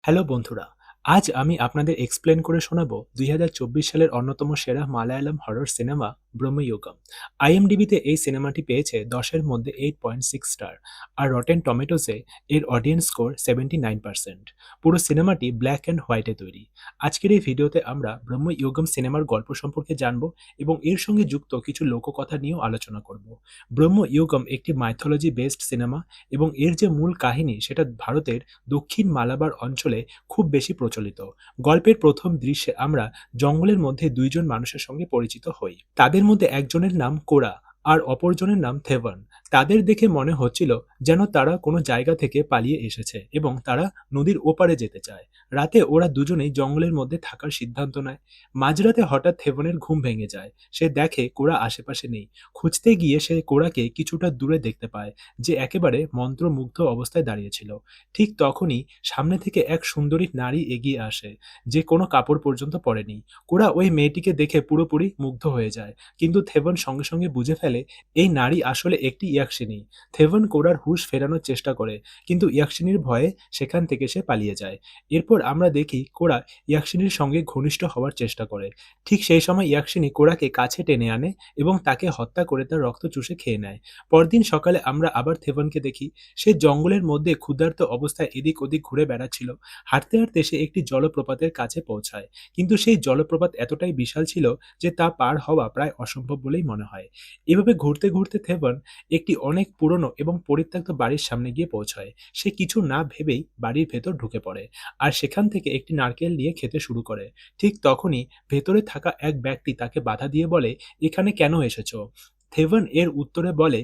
Hello বন্ধুরা, আজ আমি আপনাদের এক্সপ্লেন করে শোনাবো ২০২৪ সালের অন্যতম সেরা মালায়ালাম হরর সিনেমা 'ব্রহ্মযুগম'। আইএমডিবিতে এই সিনেমাটি পেয়েছে ১০ এর মধ্যে 8.6 স্টার আর রটেন টমেটোসে এর অডিয়েন্স স্কোর 79%। পুরো সিনেমাটি ব্ল্যাক অ্যান্ড হোয়াইটে তৈরি। আজকের এই ভিডিওতে আমরা 'ব্রহ্মযুগম' সিনেমার গল্প সম্পর্কে জানব এবং এর সঙ্গে যুক্ত কিছু লোককথা নিয়েও আলোচনা করব। 'ব্রহ্মযুগম' একটি মাইথোলজি বেসড সিনেমা এবং এর যে মূল কাহিনী সেটা ভারতের দক্ষিণ মালাবার অঞ্চলে খুব বেশি প্রচলিত। গল্পের প্রথম দৃশ্যে আমরা জঙ্গলের মধ্যে ২ জন মানুষের সঙ্গে পরিচিত হই। তাদের মধ্যে একজনের নাম কোরা আর অপরজনের নাম থেভন। তাদের দেখে মনে হচ্ছিল যেন তারা কোনো জায়গা থেকে পালিয়ে এসেছে এবং তারা নদীর ওপারে যেতে চায়। রাতে ওরা দুজনেই জঙ্গলের মধ্যে থাকার সিদ্ধান্ত নেয়। মাঝরাতে হঠাৎ থেভনের ঘুম ভেঙে যায়। সে দেখে কোরা আশেপাশে নেই। খুঁজতে গিয়ে সে কোরাকে কিছুটা দূরে দেখতে পায়, যে একেবারে মন্ত্রমুগ্ধ অবস্থায় দাঁড়িয়েছিল। ঠিক তখনই সামনে থেকে এক সুন্দরী নারী এগিয়ে আসে, যে কোনো কাপড় পর্যন্ত পরেনি। কোরা ওই মেয়েটিকে দেখে পুরোপুরি মুগ্ধ হয়ে যায়, কিন্তু থেভন সঙ্গে সঙ্গে বুঝে ফেলে এই নারী আসলে একটি ইয়াকশিনী। থেভন কোরার হুঁশ ফেরানোর চেষ্টা করে, কিন্তু ইয়াকশিনীর ভয়ে সেখান থেকে সে পালিয়ে যায়। এরপর আমরা দেখি কোরা ইয়াকশিনীর সঙ্গে ঘনিষ্ঠ হওয়ার চেষ্টা করে। ঠিক সেই সময় ইয়াকশিনী কোরাকে কাছে টেনে আনে এবং তাকে হত্যা করে তার রক্ত চুষে খেয়ে নেয়। পরদিন সকালে আমরা আবার থেভনকে দেখি। সে জঙ্গলের মধ্যে ক্ষুধার্ত অবস্থায় এদিক ওদিক ঘুরে বেড়াচ্ছিল। হাঁটতে হাঁটতে সে একটি জলপ্রপাতের কাছে পৌঁছায়, কিন্তু সেই জলপ্রপাত এতটাই বিশাল ছিল যে তা পার হওয়া প্রায় অসম্ভব বলেই মনে হয়। এভাবে ঘুরতে ঘুরতে থেভন একটি অনেক পুরনো এবং পরিত্যক্ত বাড়ির সামনে গিয়ে পৌঁছায়। সে কিছু না ভেবেই বাড়ির ভেতর ঢুকে পড়ে আর সেখান থেকে একটি নারকেল নিয়ে খেতে শুরু করে। ঠিক তখনই ভেতরে থাকা এক ব্যক্তি তাকে বাধা দিয়ে বলে, এখানে কেন এসেছো? থেভন এর উত্তরে বলে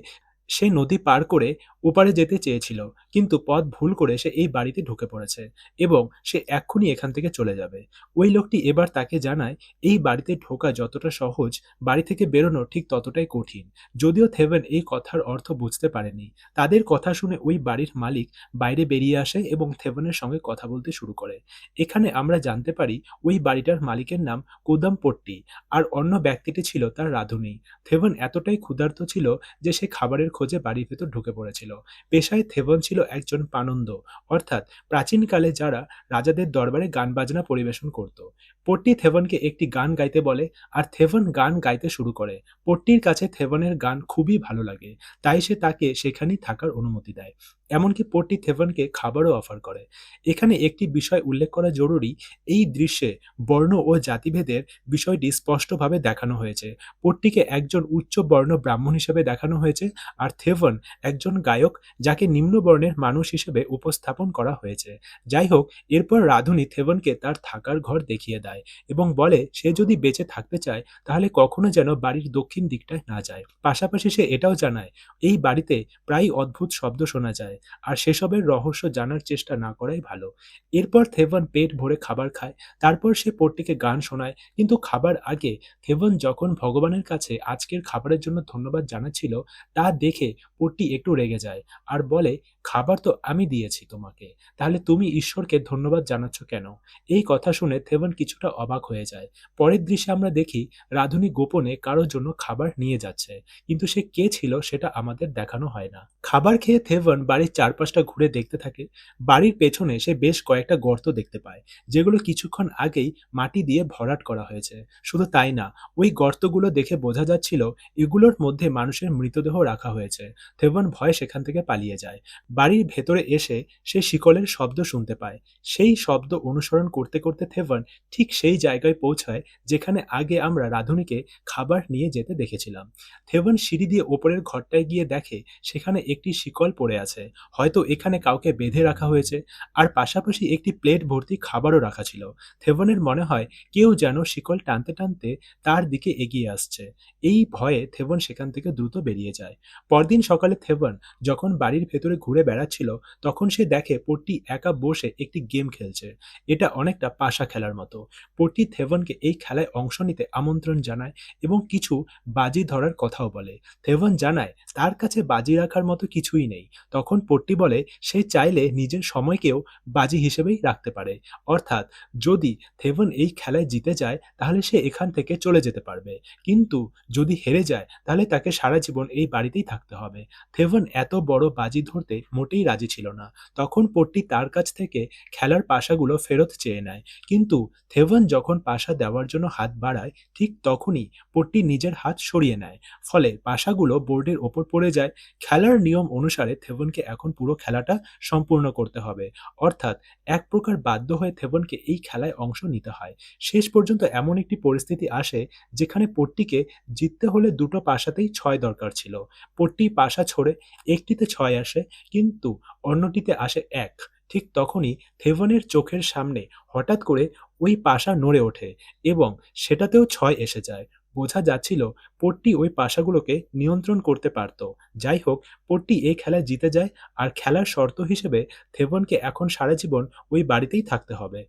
সে নদী পার করে ওপারে যেতে চেয়েছিল, কিন্তু পথ ভুল করে সে এই বাড়িতে ঢুকে পড়েছে এবং সে এক্ষুনি এখান থেকে চলে যাবে। ওই লোকটি এবার তাকে জানায় এই বাড়িতে ঢোকা যতটা সহজ, বাড়ি থেকে বেরোনো ঠিক ততটাই কঠিন। যদিও থেভেন এই কথার অর্থ বুঝতে পারেনি। তাদের কথা শুনে ওই বাড়ির মালিক বাইরে বেরিয়ে আসে এবং থেভেনের সঙ্গে কথা বলতে শুরু করে। এখানে আমরা জানতে পারি ওই বাড়িটার মালিকের নাম কোদাম পট্টি, আর অন্য ব্যক্তিটি ছিল তার রাঁধুনি। থেভেন এতটাই ক্ষুধার্ত ছিল যে সে খাবারের খোঁজে বাড়ির ভেতর ঢুকে পড়েছিল। পেশায় থেভন ছিল একজন পানন্দ, অর্থাৎ প্রাচীনকালে যারা রাজাদের দরবারে গান বাজনা পরিবেশন করত। পট্টি থেভনকে একটি গান গাইতে বলে আর থেভন গান গাইতে শুরু করে। পট্টির কাছে থেভনের গান খুবই ভালো লাগে, তাই সে তাকে সেখানেই থাকার অনুমতি দেয়। এমনকি পট্টি থেভনকে খাবারও অফার করে। এখানে একটি বিষয় উল্লেখ করা জরুরি, এই দৃশ্যে বর্ণ ও জাতিভেদের বিষয়টি স্পষ্টভাবে দেখানো হয়েছে। পট্টিকে একজন উচ্চ বর্ণ ব্রাহ্মণ হিসেবে দেখানো হয়েছে, আর থেভন একজন গায়ক যাকে নিম্নবর্ণের মানুষ হিসেবে উপস্থাপন করা হয়েছে। যাই হোক, এরপর রাঁধুনি থেভনকে তার থাকার ঘর দেখিয়ে দেয় এবং বলে সে যদি বেঁচে থাকতে চায় তাহলে কখনো যেন বাড়ির দক্ষিণ দিকটায় না যায়। পাশাপাশি সে এটাও জানায় এই বাড়িতে প্রায় অদ্ভুত শব্দ শোনা যায়, আর সেসবের রহস্য জানার চেষ্টা না করাই ভালো। এরপর থেভন পেট ভরে খাবার খায়। তারপর সে পট্টিকে গান শোনায়, কিন্তু খাবার আগে থেভন যখন ভগবানের কাছে আজকের খাবারের জন্য ধন্যবাদ জানাচ্ছিল, তা দেখে পট্টি একটু রেগে যায় আর বলে, খাবার তো আমি দিয়েছি তোমাকে, তাহলে তুমি ঈশ্বরকে ধন্যবাদ জানাচ্ছ কেন? এই কথা শুনে থেভন কিছুটা অবাক হয়ে যায়। পরের দৃশ্যে আমরা দেখি রাঁধুনি গোপনে কারোর জন্য খাবার নিয়ে যাচ্ছে, কিন্তু সে কে ছিল সেটা আমাদের দেখানো হয় না। খাবার খেয়ে থেভন বাড়ির চারপাশটা ঘুরে দেখতে থাকে। বাড়ির পেছনে সে বেশ কয়েকটা গর্ত দেখতে পায়, যেগুলো কিছুক্ষণ আগেই মাটি দিয়ে ভরাট করা হয়েছে। শুধু তাই না, ওই গর্তগুলো দেখে বোঝা যাচ্ছিল এগুলোর মধ্যে মানুষের মৃতদেহ রাখা হয়েছে। থেভন ভয়ে সেখান থেকে পালিয়ে যায়। বাড়ির ভেতরে এসে সে শিকলের শব্দ শুনতে পায়। সেই শব্দ অনুসরণ করতে করতে থেভন ঠিক সেই জায়গায় পৌঁছায় যেখানে আগে আমরা রাঁধুনিকে খাবার নিয়ে যেতে দেখেছিলাম। থেভন সিঁড়ি দিয়ে ওপরের ঘরটায় গিয়ে দেখে সেখানে একটি শিকল পড়ে আছে। হয়তো এখানে কাউকে বেঁধে রাখা হয়েছে, আর পাশাপাশি একটি প্লেট ভর্তি খাবারও রাখা ছিল। থেভনের মনে হয় কেউ যেন শিকল টানতে টানতে তার দিকে এগিয়ে আসছে। এই ভয়ে থেভন সেখান থেকে দ্রুত বেরিয়ে যায়। পরদিন সকালে থেভন যখন বাড়ির ভেতরে ঘুরে বেড়াচ্ছিল, তখন সে দেখে পট্টি একা বসে একটি গেম খেলছে। এটা অনেকটা পাশা খেলার মতো। পট্টি থেভনকে এই খেলায় অংশ নিতে আমন্ত্রণ জানায় এবং কিছু বাজি ধরার কথাও বলে। থেভন জানায় তার কাছে বাজি রাখার মতো কিছুই নেই। তখন পট্টি বলে সে চাইলে নিজের সময়কেও বাজি হিসেবেই রাখতে পারে। অর্থাৎ যদি থেভন এই খেলায় জিতে যায় তাহলে সে এখান থেকে চলে যেতে পারবে, কিন্তু যদি হেরে যায় তাহলে তাকে সারা জীবন এই বাড়িতেই থাকতে থাকতে হবে। থেভন এত বড় বাজি ধরতে মোটেই রাজি ছিল না। তখন পট্টি তার কাছ থেকে খেলার পাশাগুলো ফেরত চেয়ে নেয়। কিন্তু থেভন যখন পাশা দেওয়ার জন্য হাত বাড়ায়, ঠিক তখনই পট্টি নিজের হাত সরিয়ে নেয়। ফলে পাশাগুলো বোর্ডের ওপর পড়ে যায়। খেলার নিয়ম অনুসারে থেভনকে এখন পুরো খেলাটা সম্পূর্ণ করতে হবে। অর্থাৎ এক প্রকার বাধ্য হয়ে থেভনকে এই খেলায় অংশ নিতে হয়। শেষ পর্যন্ত এমন একটি পরিস্থিতি আসে যেখানে পট্টিকে জিততে হলে দুটো পাশাতেই ৬ দরকার ছিল। পট্টি পাশা ছোড়ে, একটিতে ৬ আসে কিন্তু অন্যটিতে আসে ১। ঠিক তখনই থেভনের চোখের সামনে হঠাৎ করে ওই পাশা নড়ে ওঠে এবং সেটাতেও ৬ এসে যায়। বোঝা যাচ্ছিল পট্টি ওই পাশাগুলোকে নিয়ন্ত্রণ করতে পারত। যাই হোক, পট্টি এই খেলায় জিতে যায় আর খেলার শর্ত হিসেবে থেভনকে এখন সারা জীবন ওই বাড়িতেই থাকতে হবে।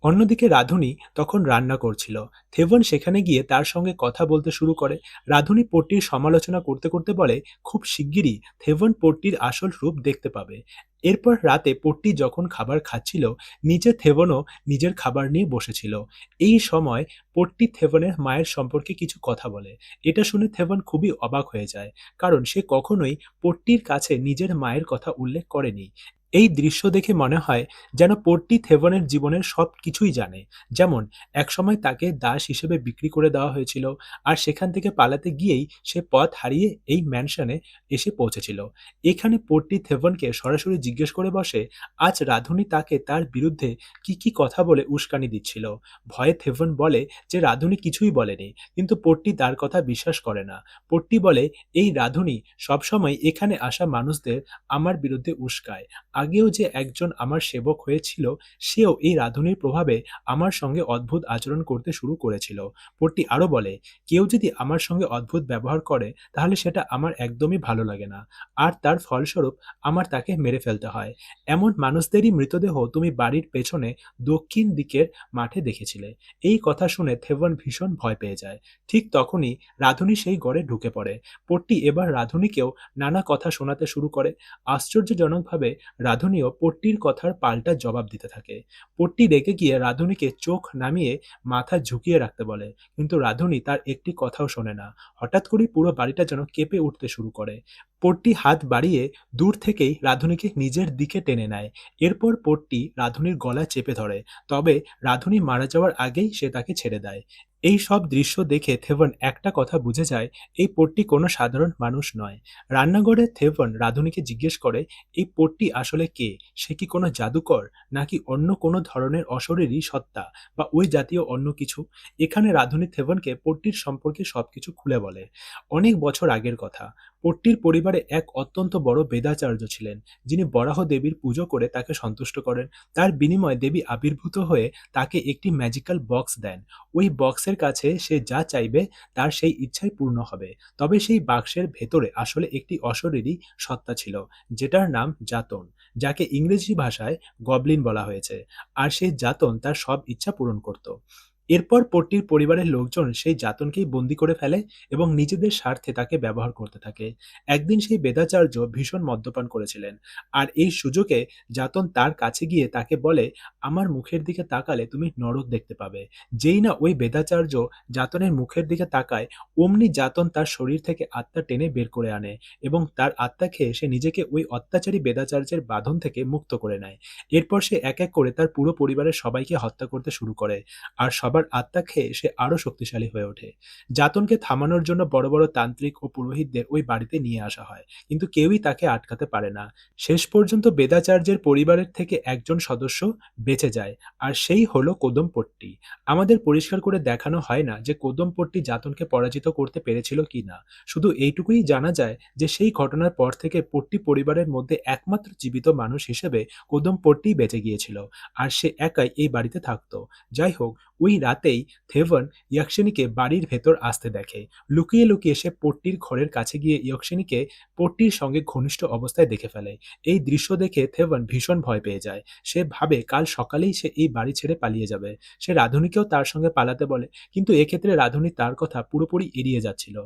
অন্যদিকে রাঁধুনি তখন রান্না করছিল। থেভন সেখানে গিয়ে তার সঙ্গে কথা বলতে শুরু করে। রাঁধুনি পট্টির সমালোচনা করতে করতে বলে, খুব শিগগিরই থেভন পট্টির আসল রূপ দেখতে পাবে। এরপর রাতে পট্টি যখন খাবার খাচ্ছিল, নিচে থেভনও নিজের খাবার নিয়ে বসেছিল। এই সময় পট্টি থেভনের মায়ের সম্পর্কে কিছু কথা বলে। এটা শুনে থেভন খুবই অবাক হয়ে যায়, কারণ সে কখনোই পট্টির কাছে নিজের মায়ের কথা উল্লেখ করেনি। এই দৃশ্য দেখে মনে হয় যেন পট্টি থেভনের জীবনের সবকিছুই জানে। যেমন একসময় তাকে দাস হিসেবে বিক্রি করে দেওয়া হয়েছিল আর সেখান থেকে পালাতে গিয়েই সে পথ হারিয়ে এই ম্যানশনে এসে পৌঁছেছিল। এখানে পট্টি থেভনকে সরাসরি জিজ্ঞেস করে বসে আজ রাঁধুনি তাকে তার বিরুদ্ধে কি কথা বলে উস্কানি দিচ্ছিল। ভয়ে থেভন বলে যে রাঁধুনি কিছুই বলেনি, কিন্তু পট্টি তার কথা বিশ্বাস করে না। পট্টি বলে এই রাঁধুনি সবসময় এখানে আসা মানুষদের আমার বিরুদ্ধে উস্কায়। আগেও যে একজন আমার সেবক হয়েছিল সেও এই রাঁধুনির প্রভাবে আমার সঙ্গে অদ্ভুত আচরণ করতে শুরু করেছিল। পট্টি আরো বলে, কেউ যদি আমার সঙ্গে অদ্ভুত ব্যবহার করে তাহলে সেটা আমার একদমই ভালো লাগে না, আর তার ফলস্বরূপ আমার তাকে মেরে ফেলতে হয়। এমন মানুষদেরই মৃতদেহ তুমি বাড়ির পেছনে দক্ষিণ দিকের মাঠে দেখেছিলে। এই কথা শুনে থেভন ভীষণ ভয় পেয়ে যায়। ঠিক তখনই রাঁধুনি সেই ঘরে ঢুকে পড়ে। পট্টি এবার রাঁধুনিকেও নানা কথা শোনাতে শুরু করে। আশ্চর্যজনকভাবে রাঁধুনিও পট্টির কথার পাল্টা জবাব দিতে থাকে। পট্টি রেগে গিয়ে রাঁধুনিকে চোখ নামিয়ে মাথা ঝুঁকিয়ে রাখতে বলে, কিন্তু রাঁধুনি তার একটি কথাও শোনে না। হঠাৎ করেই পুরো বাড়িটা যেন কেঁপে উঠতে শুরু করে। পট্টি হাত বাড়িয়ে দূর থেকেই রাঁধুনিকে নিজের দিকে টেনে নেয়। এরপর পট্টি রাঁধুনির গলা চেপে ধরে, তবে রাঁধুনি মারা যাওয়ার আগেই সে তাকে ছেড়ে দেয়। এই সব দৃশ্য দেখে থেভন একটা কথা বুঝে যায়, এই পট্টি কোনো সাধারণ মানুষ নয়। রান্নাঘরে থেভন রাঁধুনিকে জিজ্ঞেস করে, এই পট্টি আসলে কে? সে কি কোনো জাদুকর, নাকি অন্য কোনো ধরনের অশরীরী সত্তা, বা ওই জাতীয় অন্য কিছু? এখানে রাঁধুনি থেভনকে পট্টির সম্পর্কে সবকিছু খুলে বলে। অনেক বছর আগের কথা। পট্টির পরিবারে এক অত্যন্ত বড় বেদাচার্য ছিলেন, যিনি বরাহ দেবীর পুজো করে তাকে সন্তুষ্ট করেন। তার বিনিময়ে দেবী আবির্ভূত হয়ে তাকে একটি ম্যাজিক্যাল বক্স দেন। ওই বক্সের কাছে সে যা চাইবে তার সেই ইচ্ছাই পূর্ণ হবে। তবে সেই বাক্সের ভেতরে আসলে একটি অশরীরী সত্তা ছিল, যেটার নাম জাতন, যাকে ইংরেজি ভাষায় গবলিন বলা হয়েছে। আর সেই জাতন তার সব ইচ্ছা পূরণ করত। এরপর পট্টির পরিবারের লোকজন সেই জাতনকেই বন্দী করে ফেলে এবং নিজেদের স্বার্থে তাকে ব্যবহার করতে থাকে। একদিন সেই বেদাচার্য ভীষণ মদ্যপান করেছিলেন, আর এই সুযোগে জাতন তার কাছে গিয়ে তাকে বলে, আমার মুখের দিকে তাকালে তুমি নরক দেখতে পাবে। যেই না ওই বেদাচার্য জাতনের মুখের দিকে তাকায়, অমনি জাতন তার শরীর থেকে আত্মা টেনে বের করে আনে এবং তার আত্মা খেয়ে সে নিজেকে ওই অত্যাচারী বেদাচার্যের বাঁধন থেকে মুক্ত করে নেয়। এরপর সে এক এক করে তার পুরো পরিবারের সবাইকে হত্যা করতে শুরু করে, আর সবার আত্মা খেয়ে সে আরো শক্তিশালী হয়ে ওঠে। জাতনকে থামানোর জন্য বড় বড় তান্ত্রিক ও পুরোহিতদের ওই বাড়িতে নিয়ে আসা হয়, কিন্তু কেউই তাকে আটকাতে পারে না। শেষ পর্যন্ত বেদাচার্যের পরিবারের থেকে একজন সদস্য বেঁচে যায়, আর সেই হলো কোদমপট্টি। আমাদের পরিষ্কার করে দেখানো হয় না যে কোদমপট্টি জাতনকে পরাজিত করতে পেরেছিল কিনা। শুধু এইটুকুই জানা যায় যে সেই ঘটনার পর থেকে পট্টি পরিবারের মধ্যে একমাত্র জীবিত মানুষ হিসেবে কোদমপট্টি বেঁচে গিয়েছিল, আর সে একাই এই বাড়িতে থাকতো। যাই হোক, ওই রাতেই থেভন ইয়াকশিনিকে বাড়ির ভেতর আসতে দেখে। লুকিয়ে লুকিয়ে সে পট্টির ঘরের কাছে গিয়ে ইয়াকশিনিকে পট্টির সঙ্গে ঘনিষ্ঠ অবস্থায় দেখে ফেলে। এই দৃশ্য দেখে থেভন ভীষণ ভয় পেয়ে যায়। সে ভাবে কাল সকালেই সে এই বাড়ি ছেড়ে পালিয়ে যাবে। সে রাঁধুনিকেও তার সঙ্গে পালাতে বলে, কিন্তু এক্ষেত্রে রাঁধুনি তার কথা পুরোপুরি এড়িয়ে যাচ্ছিল।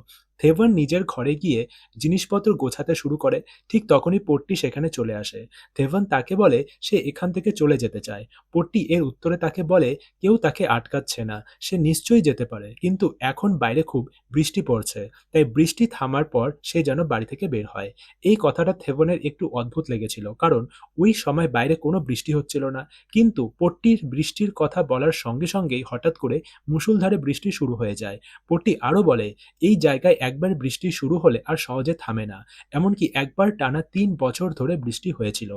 থেভান নিজের ঘরে গিয়ে জিনিসপত্র গোছাতে শুরু করে। ঠিক তখনই পোর্টটি সেখানে চলে আসে। থেভান তাকে বলে সে এখান থেকে চলে যেতে চায়। পোর্টটি এর উত্তরে তাকে বলে কেউ তাকে আটকাচ্ছে না। সে নিশ্চয়ই যেতে পারে। কিন্তু এখন বাইরে খুব বৃষ্টি পড়ছে। তাই বৃষ্টি থামার পর সে যেন বাড়ি থেকে বের হয়। এই কথাটা থেভানের একটু অদ্ভুত লেগেছিল। কারণ ওই সময় বাইরে কোনো বৃষ্টি হচ্ছিল না। কিন্তু পোর্টটির বৃষ্টির কথা বলার সঙ্গে সঙ্গেই হঠাৎ করে মুষলধারে বৃষ্টি শুরু হয়ে যায়। পোর্টটি আরও বলে এই জায়গায় একবার বৃষ্টি শুরু হলে আর সহজে থামে না। এমনকি একবার টানা ৩ বছর ধরে বৃষ্টি হয়েছিল।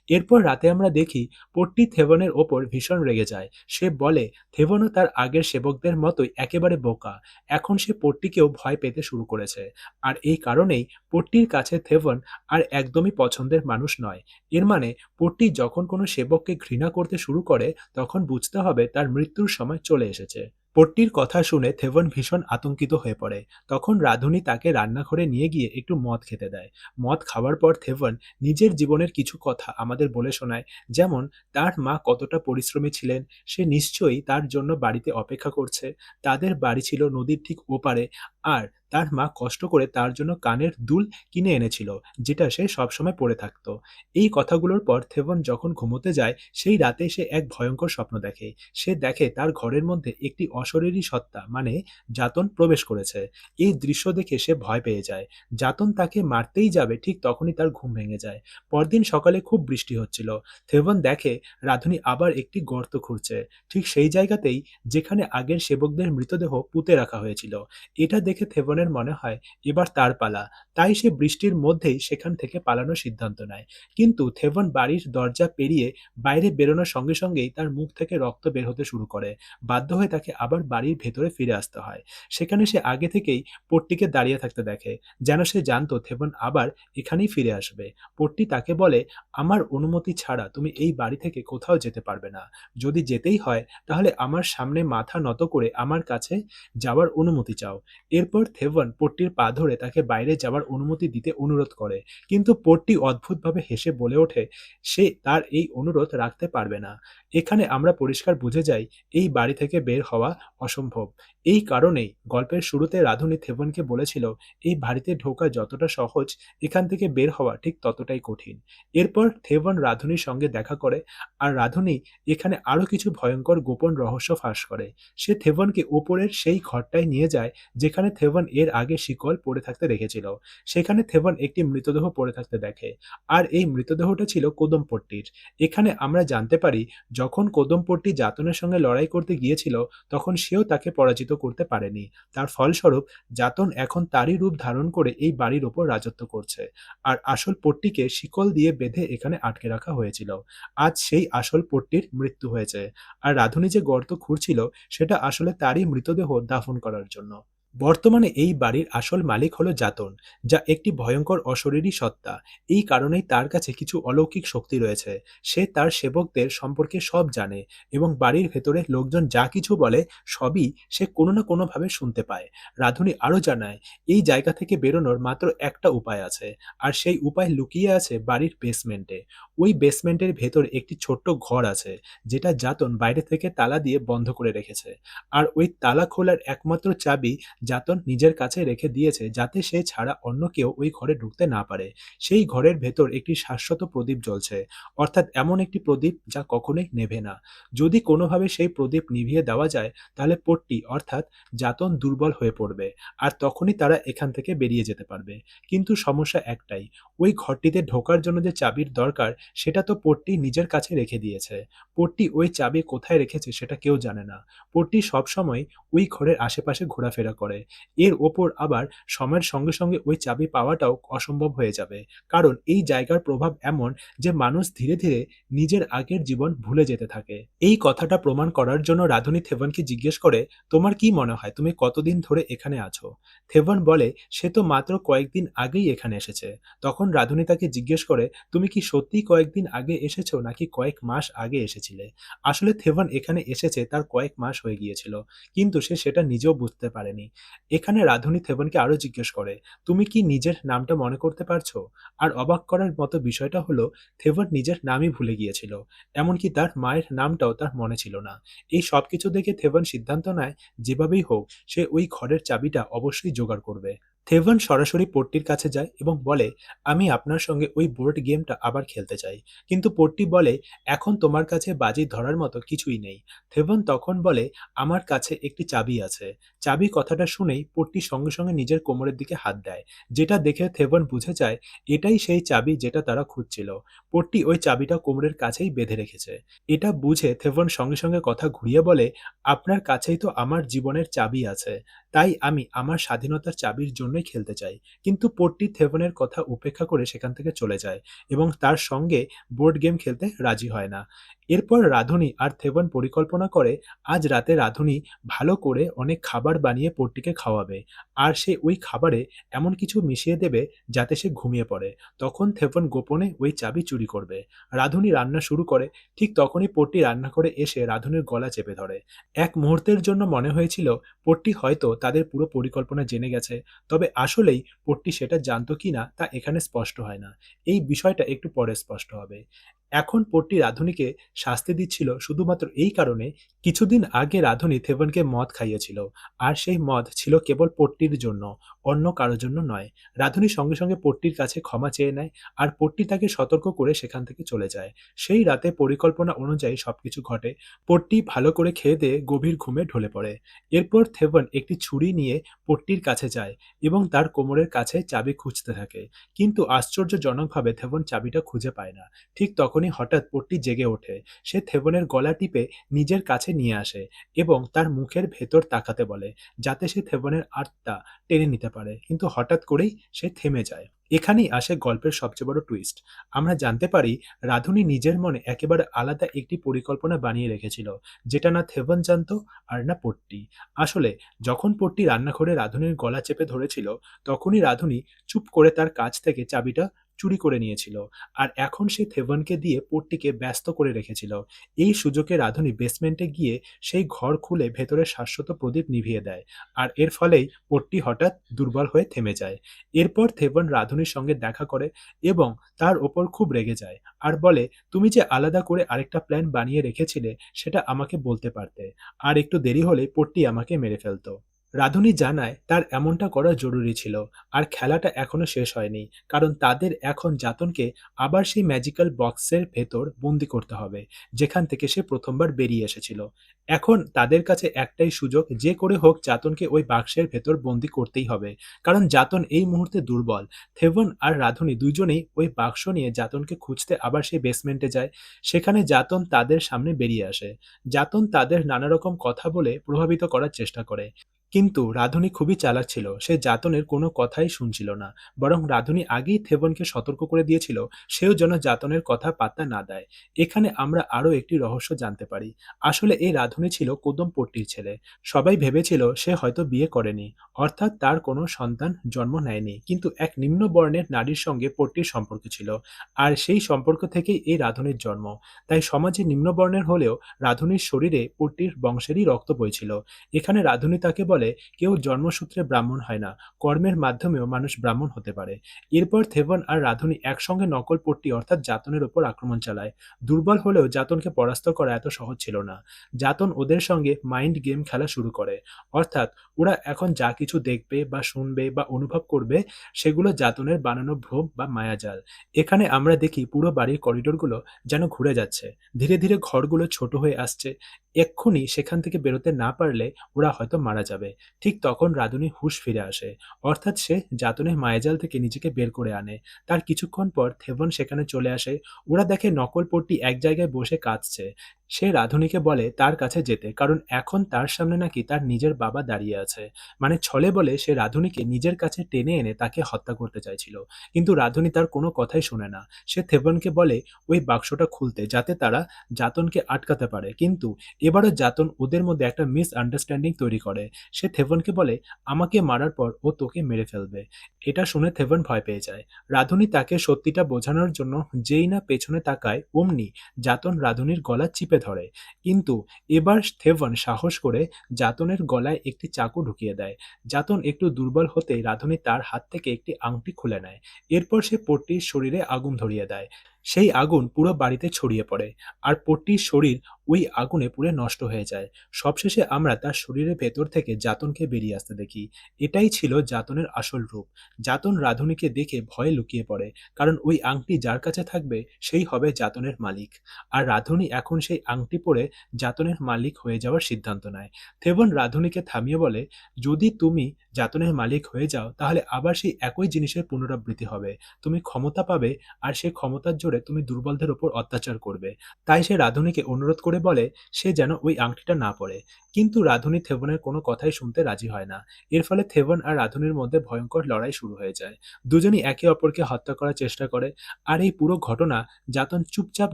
এরপর রাতে আমরা দেখি পোর্টটি থেভানের ওপর ভীষণ রেগে যায়। সে বলে থেভানও তার আগের সেবকদের মতোই একেবারে বোকা। এখন সে পোর্টটিকেও ভয় পেতে শুরু করেছে। আর এই কারণেই পোর্টটির কাছে থেভান আর একদমই পছন্দের মানুষ নয়। এর মানে পোর্টটি যখন কোনো সেবককে ঘৃণা করতে শুরু করে তখন বুঝতে হবে তার মৃত্যুর সময় চলে এসেছে। পোর্টটির কথা শুনে থেভান ভীষণ আতঙ্কিত হয়ে পড়ে। তখন রাঁধুনি তাকে রান্নাঘরে নিয়ে গিয়ে একটু মদ খেতে দেয়। মদ খাওয়ার পর থেভান নিজের জীবনের কিছু কথা আমাদের বলে শোনায়। যেমন তার মা কতটা পরিশ্রমী ছিলেন, সে নিশ্চয়ই তার জন্য বাড়িতে অপেক্ষা করছে। তাদের বাড়ি ছিল নদীর ঠিক ওপারে। আর তার মা কষ্ট করে তার জন্য কানের দুল কিনে এনেছিল, যেটা সে সবসময় পরে থাকতো। এই কথাগুলোর পর থেভান যখন ঘুমোতে যায় সেই রাতে সে এক ভয়ঙ্কর স্বপ্ন দেখে। সে দেখে তার ঘরের মধ্যে একটি অশরীরী সত্তা মানে যাতন প্রবেশ করেছে। এই দৃশ্য দেখে সে ভয় পেয়ে যায়। যাতন তাকে মারতেই যাবে ঠিক তখনই তার ঘুম ভেঙে যায়। পরদিন সকালে খুব বৃষ্টি হচ্ছিল। থেভান দেখে রাঁধুনি আবার একটি গর্ত খুঁড়ছে, ঠিক সেই জায়গাতেই যেখানে আগের সেবকদের মৃতদেহ পুঁতে রাখা হয়েছিল। এটা দেখে থেভানের মনে হয় এবার তার পালা। তাই সে বৃষ্টির মধ্যেই সেখান থেকে পালানোর সিদ্ধান্ত নেয়। কিন্তু থেভান বাড়ির দরজা পেরিয়ে বাইরে বেরোনোর সঙ্গে সঙ্গেই তার মুখ থেকে রক্ত বের হতে শুরু করে। বাধ্য হয়ে তাকে আবার বাড়ির ভেতরে ফিরে আসতে হয়। সেখানে সে আগে থেকেই পোর্টটিকে দাঁড়িয়ে থাকতে দেখে, যেন সে জানতো থেভান আবার এখানেই ফিরে আসবে। পোর্টটি তাকে বলে, আমার অনুমতি ছাড়া তুমি এই বাড়ি থেকে কোথাও যেতে পারবে না। যদি যেতেই হয় তাহলে আমার সামনে মাথা নত করে আমার কাছে যাওয়ার অনুমতি চাও। এরপর থেভান পোর্টটির পা ধরে তাকে বাইরে যাওয়ার অনুমতি দিতে অনুরোধ করে। কিন্তু পোর্টটি অদ্ভুতভাবে হেসে বলে ওঠে সে তার এই অনুরোধ রাখতে পারবে না। এখানে আমরা পরিষ্কার বুঝে যাই এই বাড়ি থেকে বের হওয়া অসম্ভব। এই কারণেই গল্পের শুরুতে রাঁধুনি থেভানকে বলেছিল এই বাড়িতে ঢোকা যতটা সহজ, এখান থেকে বের হওয়া ঠিক ততটাই কঠিন। এরপর থেভান রাঁধুনির সঙ্গে দেখা করে আর রাঁধুনি এখানে আরো কিছু ভয়ঙ্কর গোপন রহস্য ফাঁস করে। সে থেভানকে ওপরের সেই ঘরটায় নিয়ে যায় যেখানে থেভান এর আগে শিকল পড়ে থাকতে দেখেছিল। সেখানে থেভান একটি মৃতদেহ পড়ে থাকতে দেখে। আর এই মৃতদেহটা ছিল কোদমপট্টির। এখানে আমরা জানতে পারি যখন কোদমপট্টি যাতনের সঙ্গে লড়াই করতে গিয়েছিল তখন সেও তাকে পরাজিত করতে পারেনি। তার ফলস্বরূপ যাতন এখন তারই রূপ ধারণ করে এই বাড়ির ওপর রাজত্ব করছে। আর আসল পট্টিকে শিকল দিয়ে বেঁধে এখানে আটকে রাখা হয়েছিল। আজ সেই আসল পট্টির মৃত্যু হয়েছে। আর রাঁধুনি যে গর্ত খুঁড়ছিল সেটা আসলে তারই মৃতদেহ দাফন করার জন্য। বর্তমানে এই বাড়ির আসল মালিক হলো যাতন, যা একটি ভয়ঙ্কর অশরীরী সত্তা। এই কারণেই তার কাছে কিছু অলৌকিক শক্তি রয়েছে। সে তার সেবকদের সম্পর্কে সব জানে এবং বাড়ির ভেতরে লোকজন যা কিছু বলে সবই সে কোনো না কোনোভাবে শুনতে পায়। রাঁধুনি আরও জানায় এই জায়গা থেকে বেরোনোর মাত্র একটা উপায় আছে। আর সেই উপায় লুকিয়ে আছে বাড়ির বেসমেন্টে। ওই বেসমেন্টের ভেতর একটি ছোট্ট ঘর আছে যেটা যাতন বাইরে থেকে তালা দিয়ে বন্ধ করে রেখেছে। আর ওই তালা খোলার একমাত্র চাবি যাতন নিজের কাছে রেখে দিয়েছে যাতে সে ছাড়া অন্য কেউ ওই ঘরে ঢুকতে না পারে। সেই ঘরের ভেতর একটি শাশ্বত প্রদীপ জ্বলছে, অর্থাৎ এমন একটি প্রদীপ যা কখনোই নেভে না। যদি কোনোভাবে সেই প্রদীপ নিভিয়ে দেওয়া যায় তাহলে পট্টি অর্থাৎ যাতন দুর্বল হয়ে পড়বে আর তখনই তারা এখান থেকে বেরিয়ে যেতে পারবে। কিন্তু সমস্যা একটাই, ওই ঘরটিতে ঢোকার জন্য যে চাবির দরকার সেটা তো পট্টি নিজের কাছে রেখে দিয়েছে। পট্টি ওই চাবি কোথায় রেখেছে সেটা কেউ জানে না। পট্টি সবসময় ওই ঘরের আশেপাশে ঘোরাফেরা করে। এর ওপর আবার সময়ের সঙ্গে সঙ্গে ওই চাবি পাওয়াটাও অসম্ভব হয়ে যাবে। কারণ এই জায়গার প্রভাব এমন যে মানুষ ধীরে ধীরে নিজের আগের জীবন ভুলে যেতে থাকে। এই কথাটা প্রমাণ করার জন্য রাঁধুনি থেভানকে জিজ্ঞেস করে, তোমার কি মনে হয় তুমি কতদিন ধরে এখানে আছো? থেভান বলে সে তো মাত্র কয়েকদিন আগেই এখানে এসেছে। তখন রাঁধুনি তাকে জিজ্ঞেস করে, তুমি কি সত্যিই কয়েকদিন আগে এসেছো নাকি কয়েক মাস আগে এসেছিলে? আসলে থেভান এখানে এসেছে তার কয়েক মাস হয়ে গিয়েছিল, কিন্তু সে সেটা নিজেও বুঝতে পারেনি। এখানে রাঁধুনি থেভানকে আরো জিজ্ঞেস করে, তুমি কি নিজের নামটা মনে করতে পারছো? আর অবাক করার মতো বিষয়টা হলো থেভান নিজের নামই ভুলে গিয়েছিল। এমনকি তার মায়ের নামটাও তার মনে ছিল না। এই সবকিছু দেখে থেভান সিদ্ধান্ত নেয় যেভাবেই হোক সে ওই ঘরের চাবিটা অবশ্যই জোগাড় করবে। থেভন সরাসরি পোর্টটির কাছে যায় এবং বলে, "আমি আপনার সঙ্গে ওই বোর্ড গেমটা আবার খেলতে চাই।" কিন্তু পোর্টটি বলে, "এখন তোমার কাছে বাজি ধরার মতো কিছুই নেই।" থেভন তখন বলে, "আমার কাছে একটি চাবি আছে।" চাবি কথাটা শুনেই পোর্টটি সঙ্গে সঙ্গে নিজের কোমরের দিকে হাত দেয়। যেটা দেখে থেভন বুঝে যায় এটাই সেই চাবি যেটা তারা খুঁজছিল। পোর্টটি ওই চাবিটা কোমরের কাছেই বেঁধে রেখেছে। এটা বুঝে থেভন সঙ্গে সঙ্গে কথা ঘুরিয়ে বলে, "আপনার কাছেই তো আমার জীবনের চাবি আছে। তাই আমি আমার স্বাধীনতার চাবির জন্যই খেলতে চাই।" কিন্তু পোর্টটি থেভনের কথা উপেক্ষা করে সেখান থেকে চলে যায় এবং তার সঙ্গে বোর্ড গেম খেলতে রাজি হয় না। এরপর রাঁধুনি আর থেভন পরিকল্পনা করে আজ রাতে রাঁধুনি ভালো করে অনেক খাবার বানিয়ে পোর্টটিকে খাওয়াবে। আর সে ওই খাবারে এমন কিছু মিশিয়ে দেবে যাতে সে ঘুমিয়ে পড়ে। তখন থেভন গোপনে ওই চাবি চুরি করবে। রাঁধুনি রান্না শুরু করে, ঠিক তখনই পোর্টটি রান্নাঘরে এসে রাঁধুনির গলা চেপে ধরে। এক মুহূর্তের জন্য মনে হয়েছিল পোর্টটি হয়তো তাদের পুরো পরিকল্পনা জেনে গেছে, তবে আসলেই পোর্টটি সেটা জানত কিনা তা এখানে স্পষ্ট হয় না। এই বিষয়টা একটু পরে স্পষ্ট হবে। এখন পোর্টটি রাঁধুনিকে শাস্তি দিচ্ছিল শুধুমাত্র এই কারণে, কিছুদিন আগে রাঁধুনি থেভনকে মদ খাইয়েছিল। আর সেই মদ ছিল কেবল পোর্টটির জন্য, অন্য কারো জন্য নয়। রাঁধুনি সঙ্গে সঙ্গে পোর্টটির কাছে ক্ষমা চেয়ে নেয় আর পোর্টটি তাকে সতর্ক করে সেখান থেকে চলে যায়। সেই রাতে পরিকল্পনা অনুযায়ী সবকিছু ঘটে। পোর্টটি ভালো করে খেয়ে-দেয়ে গভীর ঘুমে ঢলে পড়ে। এরপর থেভন একটি ছুরি নিয়ে পোর্টটির কাছে যায় এবং তার কোমরের কাছে চাবি খুঁজতে থাকে। কিন্তু আশ্চর্যজনকভাবে থেভন চাবিটা খুঁজে পায় না। ঠিক তখনই হঠাৎ পোর্টটি জেগে ওঠে। সে থেভনের গলা টিপে নিজের কাছে নিয়ে আসে এবং তার মুখের ভেতর তাকাতে বলে, যাতে সে থেভনের আত্মা টেনে নিতে পারে। কিন্তু হঠাৎ করেই সে থেমে যায়। এখানেই আসে গল্পের সবচেয়ে বড় টুইস্ট। আমরা জানতে পারি রাঁধুনি নিজের মনে একেবারে আলাদা একটি পরিকল্পনা বানিয়ে রেখেছিল, যেটা না থেভন জানত আর না পোর্টটি। আসলে যখন পোর্টটি রান্নাঘরে রাঁধুনির গলা চেপে ধরেছিল, তখনই রাঁধুনি চুপ করে তার কাছ থেকে চাবিটা চুরি করে নিয়েছিল। আর এখন সে থেভনকে দিয়ে পোর্টটিকে ব্যস্ত করে রেখেছিল। এই সুযোগে রাঁধুনি বেসমেন্টে গিয়ে সেই ঘর খুলে ভেতরের শাশ্বত প্রদীপ নিভিয়ে দেয়। আর এর ফলেই পোর্টটি হঠাৎ দুর্বল হয়ে থেমে যায়। এরপর থেভন রাঁধুনির সঙ্গে দেখা করে এবং তার ওপর খুব রেগে যায় আর বলে, "তুমি যে আলাদা করে আরেকটা প্ল্যান বানিয়ে রেখেছিলে সেটা আমাকে বলতে পারতে। আর একটু দেরি হলেই পোর্টটি আমাকে মেরে ফেলত।" রাঁধুনি জানায় তার এমনটা করা জরুরি ছিল আর খেলাটা এখনো শেষ হয়নি, কারণ তাদের এখন যাতনকে আবার সেই ম্যাজিক্যাল বক্সের ভেতর বন্দি করতে হবে, যেখান থেকে সে প্রথমবার বেরিয়ে এসেছিল। এখন তাদের কাছে একটাই সুযোগ, যে করে হোক যাতনকে ওই বাক্সের ভেতর বন্দি করতেই হবে, কারণ যাতন এই মুহূর্তে দুর্বল। থেভন আর রাঁধুনি দুজনেই ওই বাক্স নিয়ে যাতনকে খুঁজতে আবার সেই বেসমেন্টে যায়। সেখানে যাতন তাদের সামনে বেরিয়ে আসে। যাতন তাদের নানা রকম কথা বলে প্রভাবিত করার চেষ্টা করে। কিন্তু রাঁধুনি খুবই চালাক ছিল। সে যাতনের কোনো কথাই শুনছিল না। বরং রাঁধুনি আগেই থেভনকে সতর্ক করে দিয়েছিল সেও যেন যাতনের কথা পাত্তা না দেয়। এখানে আমরা আরো একটি রহস্য জানতে পারি। আসলে এই রাঁধুনি ছিল কোদমপট্টির ছেলে। সবাই ভেবেছিল সে হয়তো বিয়ে করেনি, অর্থাৎ তার কোনো সন্তান জন্ম নেয়নি। কিন্তু এক নিম্ন বর্ণের নারীর সঙ্গে পট্টির সম্পর্ক ছিল। আর সেই সম্পর্ক থেকেই এই রাঁধুনির জন্ম। তাই সমাজে নিম্ন বর্ণের হলেও রাঁধুনির শরীরে পট্টির বংশেরই রক্ত বইছিল। এখানে রাঁধুনি তাকে বলে, কেউ জন্মসূত্রে ব্রাহ্মণ হয় না, কর্মের মাধ্যমেও মানুষ ব্রাহ্মণ হতে পারে। এরপর থেভন আর রাঁধুনি একসঙ্গে নকল পট্টি অর্থাৎ যাতনের উপর আক্রমণ চালায়। দুর্বল হলেও যাতনকে পরাস্ত করা এত সহজ ছিল না। যাতন ওদের সঙ্গে মাইন্ড গেম খেলা শুরু করে। অর্থাৎ ওরা এখন যা কিছু দেখবে বা শুনবে বা অনুভব করবে সেগুলো যাতনের বানানো ভ্রম বা মায়াজাল। এখানে আমরা দেখি পুরো বাড়ির করিডোরগুলো যেন ঘুরে যাচ্ছে। ধীরে ধীরে ঘরগুলো ছোট হয়ে আসছে। এক্ষুনি সেখান থেকে বেরোতে না পারলে ওরা হয়তো মারা যাবে। ঠিক তখন রাঁধুনি হুঁশ ফিরে আসে। অর্থাৎ সে যাতনের মায়াজাল থেকে নিজেকে বের করে আনে। তার কিছুক্ষণ পর থেভন সেখানে চলে আসে। ওরা দেখে নকল পট্টি এক জায়গায় বসে কাঁদছে। সে রাঁধুনিকে বলে তার কাছে যেতে, কারণ এখন তার সামনে নাকি তার নিজের বাবা দাঁড়িয়ে আছে। মানে ছলে বলে সে রাঁধুনিকে নিজের কাছে টেনে এনে তাকে হত্যা করতে চাইছিল। কিন্তু রাঁধুনি তার কোনো কথাই শোনে না। সে থেভনকে বলে ওই বাক্সটা খুলতে, যাতে তারা যাতনকে আটকাতে পারে। কিন্তু এবারও যাতন ওদের মধ্যে একটা মিসআন্ডারস্ট্যান্ডিং তৈরি করে। সে থেভনকে বলে, "আমাকে মারার পর ও তোকে মেরে ফেলবে।" এটা শুনে থেভন ভয় পেয়ে যায়। রাঁধুনি তাকে সত্যিটা বোঝানোর জন্য যেই না পেছনে তাকায়, অমনি যাতন রাঁধুনির গলা চিপে ধরে। কিন্তু এবার থেভন সাহস করে যাতনের গলায় একটি চাকু ঢুকিয়ে দেয়। যাতন একটু দুর্বল হতেই রাঁধুনি তার হাত থেকে একটি আংটি খুলে নেয়। এরপর সে পট্টির শরীরে আগুন ধরিয়ে দেয়। সেই আগুন পুরো বাড়িতে ছড়িয়ে পড়ে আর পট্টির শরীর ওই আগুনে পুড়ে নষ্ট হয়ে যায়। সবশেষে আমরা তার শরীরের ভেতর থেকে যাতনকে বেরিয়ে আসতে দেখি। এটাই ছিল যাতনের আসল রূপ। যাতন রাঁধুনিকে দেখে ভয়ে লুকিয়ে পড়ে, কারণ ওই আংটি যার কাছে থাকবে সেই হবে যাতনের মালিক। আর রাঁধুনি এখন সেই আংটি পরে যাতনের মালিক হয়ে যাওয়ার সিদ্ধান্ত নেয়। থেবন রাঁধুনিকে থামিয়ে বলে, যদি তুমি যাতনের মালিক হয়ে যাও তাহলে আবার সেই একই জিনিসের পুনরাবৃত্তি হবে। তুমি ক্ষমতা পাবে আর সেই ক্ষমতার জোরে তুমি দুর্বলদের উপর অত্যাচার করবে। তাই সে রাঁধুনিকে অনুরোধ করে বলে সে যেন ওই আংটিটা না পরে। কিন্তু রাঁধুনি থেবনের কোনো কথাই শুনতে রাজি হয় না। এর ফলে থেবন আর রাঁধুনির মধ্যে ভয়ঙ্কর লড়াই শুরু হয়ে যায়। দুজনই একে অপরকে হত্যা করার চেষ্টা করে। আর এই পুরো ঘটনা যাতন চুপচাপ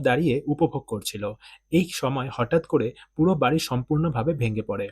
দাঁড়িয়ে উপভোগ করছিল। এই সময় হঠাৎ করে পুরো বাড়ি সম্পূর্ণভাবে ভেঙে পড়ে।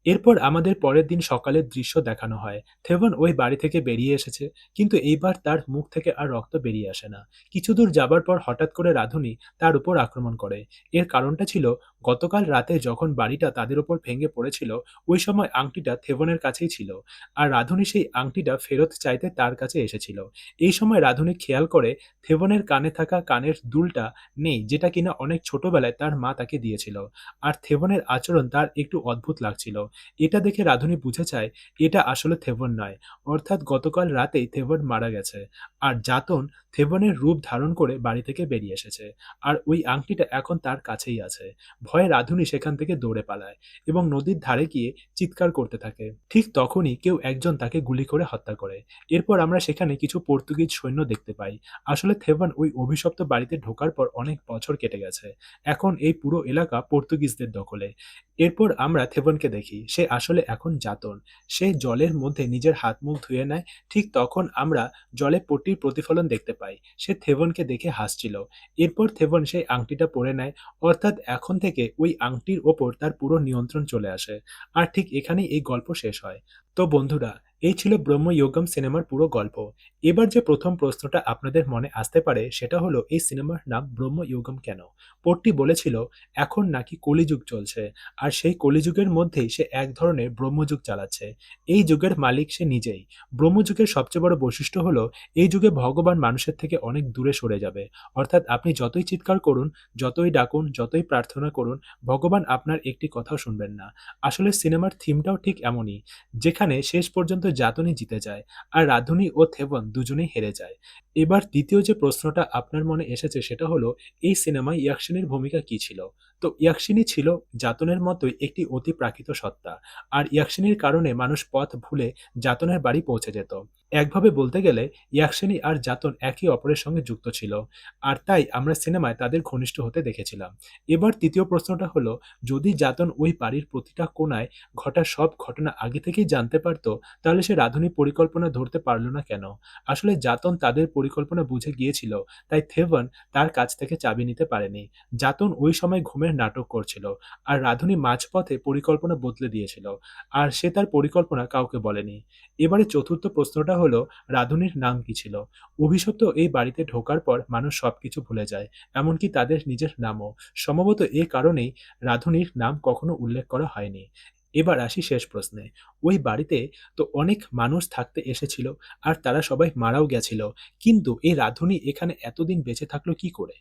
এরপর আমাদের পরের দিন সকালের দৃশ্য দেখানো হয়। থেভন ওই বাড়ি থেকে বেরিয়ে এসেছে, কিন্তু এইবার তার মুখ থেকে আর রক্ত বেরিয়ে আসে না। কিছু দূর যাবার পর হঠাৎ করে রাঁধুনি তার উপর আক্রমণ করে। এর কারণটা ছিল, গতকাল রাতে যখন বাড়িটা তাদের উপর ভেঙে পড়েছিল, ওই সময় আংটিটা থেভনের কাছেই ছিল। আর রাঁধুনি সেই আংটিটা ফেরত চাইতে তার কাছে এসেছিল। এই সময় রাঁধুনি খেয়াল করে থেভনের কানে থাকা কানের দুলটা নেই, যেটা কিনা অনেক ছোটবেলায় তার মা তাকে দিয়েছিল। আর থেভনের আচরণ তার একটু অদ্ভুত লাগছিল। এটা দেখে রাঁধুনি বুঝে যায় এটা আসলে থেবন নয়, অর্থাৎ গতকাল রাতেই থেবন মারা গেছে। আর যাতন থেবনের রূপ ধারণ করে বাড়ি থেকে বেরিয়ে এসেছে। আর ওই আংটিটা এখন তার কাছেই আছে। ভয়ে রাঁধুনি সেখান থেকে দৌড়ে পালায় এবং নদীর ধারে গিয়ে চিৎকার করতে থাকে। ঠিক তখনই কেউ একজন তাকে গুলি করে হত্যা করে। এরপর আমরা সেখানে কিছু পর্তুগিজ সৈন্য দেখতে পাই। আসলে থেবন ওই অভিশপ্ত বাড়িতে ঢোকার পর অনেক বছর কেটে গেছে। এখন এই পুরো এলাকা পর্তুগিজদের দখলে। এরপর আমরা থেবনকে দেখি। সে আসলে এখন যাতন। সে জলের মধ্যে নিজের হাত-মুখ ধুয়ে নেয়। ঠিক তখন আমরা জলে পট্টির প্রতিফলন দেখতে পাই। সে থেবনকে দেখে হাসছিল। এরপর থেবন সেই আংটিটা পরে নেয়। অর্থাৎ এখন থেকে ওই আংটির ওপর তার পুরো নিয়ন্ত্রণ চলে আসে। আর ঠিক এখানেই এই গল্প শেষ হয়। তো বন্ধুরা, এই ছিল ব্রহ্মযুগম সিনেমার পুরো গল্প। এবার যে প্রথম প্রশ্নটা আপনাদের মনে আসতে পারে সেটা হলো, এই সিনেমার নাম ব্রহ্মযুগম কেন? পট্টি বলেছিল এখন নাকি কলিযুগ চলছে। আর সেই কলিযুগের মধ্যেই সে এক ধরনের ব্রহ্মযুগ চালাচ্ছে। এই যুগের মালিক সে নিজেই। ব্রহ্মযুগের সবচেয়ে বড় বৈশিষ্ট্য হলো, এই যুগে ভগবান মানুষের থেকে অনেক দূরে সরে যাবে। অর্থাৎ আপনি যতই চিৎকার করুন, যতই ডাকুন, যতই প্রার্থনা করুন, ভগবান আপনার একটি কথাও শুনবেন না। আসলে সিনেমার থিমটাও ঠিক এমনই, যেখানে শেষ পর্যন্ত যাতনই জিতে যায় আর রাঁধুনি ও থেবন দুজনেই হেরে যায়। এবার দ্বিতীয় যে প্রশ্নটা আপনার মনে এসেছে সেটা হলো, এই সিনেমায় ইয়াকশিনির ভূমিকা কি ছিল? তো ইয়াকশিনি ছিল যাতনের মতোই একটি অতি প্রাকৃত সত্তা। আর ইয়াকশিনির কারণে মানুষ পথ ভুলে যাতনের বাড়ি পৌঁছে যেত। একভাবে বলতে গেলে ইয়াকশিনি আর যাতন একে অপরের সঙ্গে যুক্ত ছিল। আর তাই আমরা সিনেমায় তাদের ঘনিষ্ঠ হতে দেখেছিলাম। এবার তৃতীয় প্রশ্নটা হলো, যদি যাতন ওই বাড়ির প্রতিটা কোণায় ঘটা সব ঘটনা আগে থেকেই জানতে পারত, তাহলে সে রাঁধুনির পরিকল্পনা ধরতে পারল না কেন? আসলে যাতন তাদের পরিকল্পনা বুঝে গিয়েছিল, তাই থেবন তার কাছ থেকে চাবি নিতে পারেনি। যাতন ওই সময় ঘুমের নাটক করছিল। আর রাঁধুনি মাঝপথে পরিকল্পনা বদলে দিয়েছিল। আর সে তার পরিকল্পনা কাউকে বলেনি। এবারে চতুর্থ প্রশ্নটা হলো, রাঁধুনির নাম কি ছিল? অভিশপ্ত এই বাড়িতে ঢোকার পর মানুষ সবকিছু ভুলে যায়, এমনকি তাদের নিজের নামও। সম্ভবত এ কারণেই রাঁধুনির নাম কখনো উল্লেখ করা হয়নি। এবার আসি শেষ প্রশ্নে। ওই বাড়িতে তো অনেক মানুষ থাকতে এসেছিল আর তারা সবাই মারাও গেছিল। কিন্তু এই রাঁধুনি এখানে এতদিন বেঁচে থাকলো কি করে?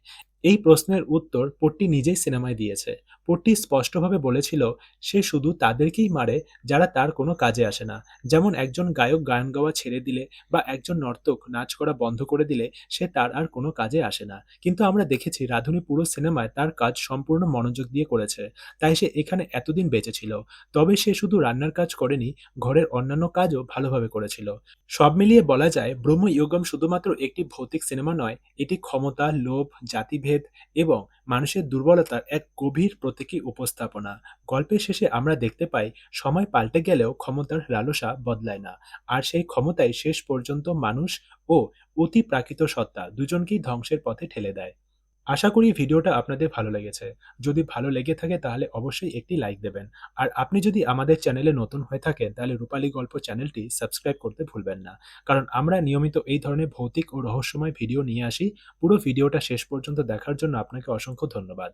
এই প্রশ্নের উত্তর পট্টি নিজেই সিনেমায় দিয়েছে। পট্টি স্পষ্টভাবে বলেছিল, সে শুধু তাদেরকেই মারে যারা তার কোনো কাজে আসে না। যেমন একজন গায়ক গান গাওয়া ছেড়ে দিলে বা একজন নর্তক নাচ করা বন্ধ করে দিলে সে তার আর কোনো কাজে আসে না। কিন্তু আমরা দেখেছি রাঁধুনি পুরো সিনেমায় তার কাজ সম্পূর্ণ মনোযোগ দিয়ে করেছে। তাই সে এখানে এতদিন বেঁচে ছিল। তবে সে শুধু রান্নার কাজ করেনি, ঘরের অন্যান্য কাজও ভালোভাবে করেছিল। সব মিলিয়ে বলা যায়, ব্রহ্মযুগম শুধুমাত্র একটি ভৌতিক সিনেমা নয়, এটি ক্ষমতা, লোভ, জাতিভেদ এবং মানুষের দুর্বলতার এক গভীর প্রতীকী উপস্থাপনা। গল্পের শেষে আমরা দেখতে পাই, সময় পাল্টে গেলেও ক্ষমতার লালসা বদলায় না। আর সেই ক্ষমতাই শেষ পর্যন্ত মানুষ ও অতি প্রাকৃত সত্তা দুজনকেই ধ্বংসের পথে ঠেলে দেয়। আশা করি ভিডিওটা আপনাদের ভালো লেগেছে। যদি ভালো লেগে থাকে তাহলে অবশ্যই একটি লাইক দেবেন। আর আপনি যদি আমাদের চ্যানেলে নতুন হয়ে থাকেন তাহলে রূপালী গল্প চ্যানেলটি সাবস্ক্রাইব করতে ভুলবেন না। কারণ আমরা নিয়মিত এই ধরনের ভৌতিক ও রহস্যময় ভিডিও নিয়ে আসি। পুরো ভিডিওটা শেষ পর্যন্ত দেখার জন্য আপনাকে অসংখ্য ধন্যবাদ।